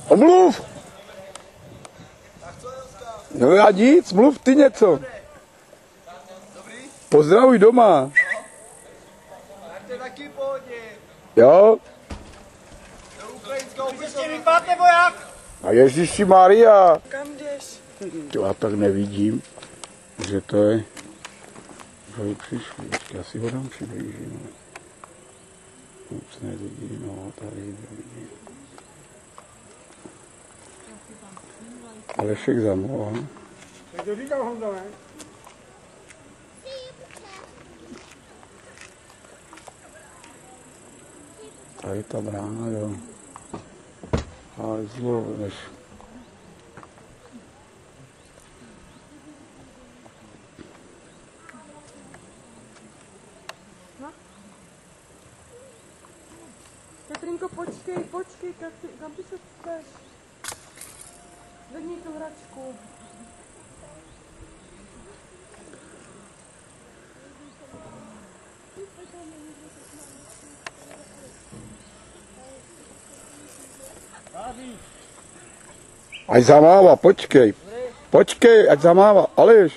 Omluv! No já nic, mluv ty něco. Pozdravuj doma. Tak to je taky pohodě. Jo? Do ukrajinského ještě vypadne voják. A Ježíši Maria. Kam jdeš? To já tak nevidím, že to je... Že přišli, já si ho dám přiblížím. Moc nevidím, no, tady nevidím. Alešek zamluvá. Jak to říkal Honza, ne? Tady ta brána, jo. Ale zlo, než... Petrinko, počkej, kam ty se chceš? Zvedni tu hračku. Ať zamává, počkej. Počkej, ať zamává, Aleš.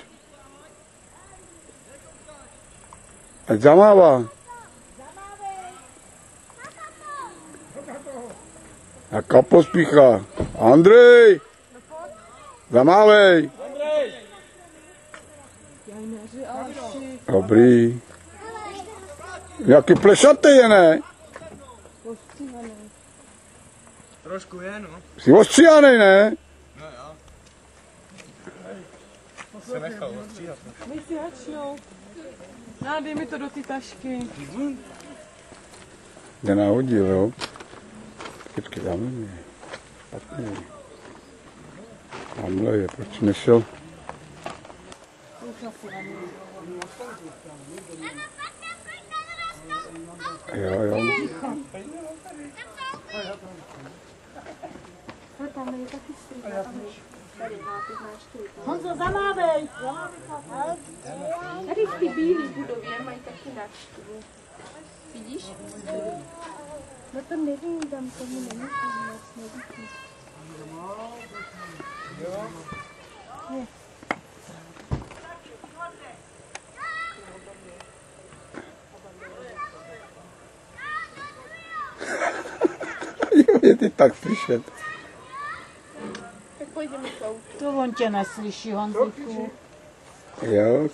Ať zamává. Jaká pospíchá. Andrej! Zamávej! Dobrý. Jaký plešatý je, ne? Trošku je, no. Jsi ostříhanej, ne? No jo. Se nechal ostříhat. Dej si hačnou. No, dej mi to do ty tašky. Jde nahodil, jo? Počkej, tamhle je. Tamhle je, proč nešel? Jo. Honzo, zamávej! Tady v ty bílý budově mají taky návštěvu. Vidíš? No to nevím, tam tomu nemyslím, moc nevidím. Jo. Jo, je ty tak slyšet. Tak pojďme kou. To on tě neslyší, Honzíku. Jo.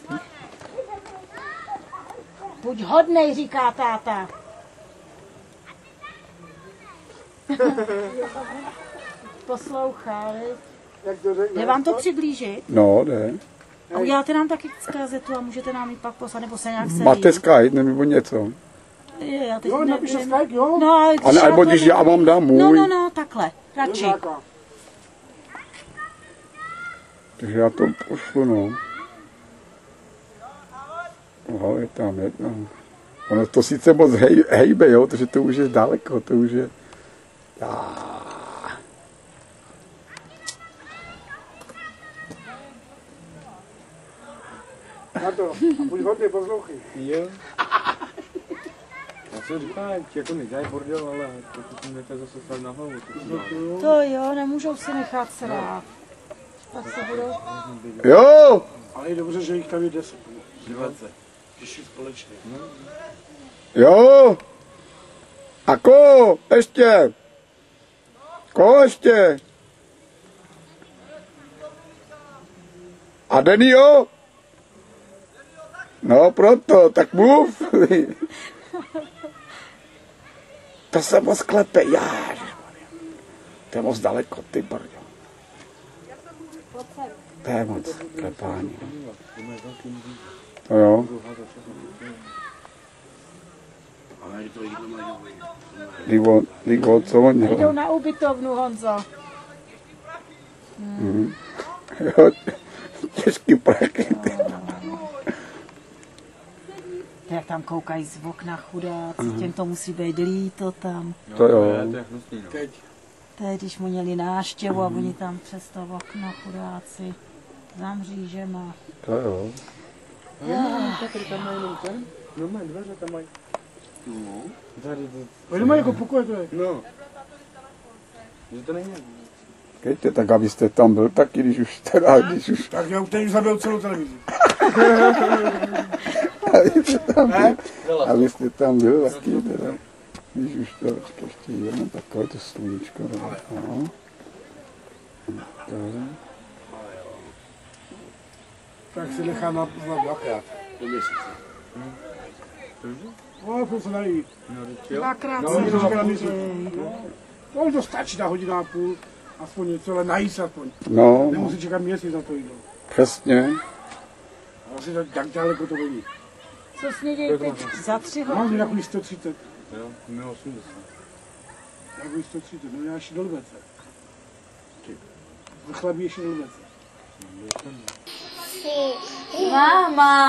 Buď hodnej, říká táta. Poslouchá, jde vám to přiblížit? No, jde. A uděláte nám taky kazetu a můžete nám ji pak poslat, nebo se nějak Máte Skype nebo něco? Já teď Jo, napíše Skype, jo? No, ale A nebo když já vám dám můj. No, takhle, radši. Takže já to pošlu, no. No, je tam. Ono to sice moc hejbe, jo, protože to už je daleko, to už je... Na to, a buď hodně poslouchej. Jo. Já jsem říkal, jako nedělaj bordel, ale pokud jim nechce zase stát na hlavu, to To jo, nemůžou si nechat srát. Tak se budou... Jo! Ale je dobře, že jich tam je 10. 20. Když společně. Jo! A koho ještě? Koho ještě? A Denio? No proto, tak mluv. To se moc klepe, to je moc daleko, ty brďo. To je moc klepání. To jo. Ligo, co on dělá? Jdou na ubytovnu, Honzo. Jo, těžký prachy. Jak tam koukají z okna chudáci, těm to musí být líto tam. To jo. to je hnusný, no. Teď. Teď, když mu měli návštěvu a oni tam přes to okno chudáci za mřížema. To jo. Tady tam mají jenom ten? No mají dveře, tam mají. No. Tady to... Oni mají jako pokoj, to je. No. Že to není. Kejte, tak abyste tam byl taky, když už teda, Tak já už tady zabil celou televizi. abyste tam byl taky teda, když už to ještě jenom takové to sluníčko, no. Tak si nechá na dvakrát do měsíce. No, to se dají. Dvakrát No, se oni to říkají na měsíc. No, to stačí na hodinu a půl, aspoň něco, ale nají se aspoň. No, Nemusí čekat měsíc na to jídlo. přesně. A vlastně tak daleko to není. Co snědějí teď za 3 Mám hodiny? takový 130. Jo, my 80. Takový 130, no já ještě do Lvece. Chlebí ještě do Lvece. Máma!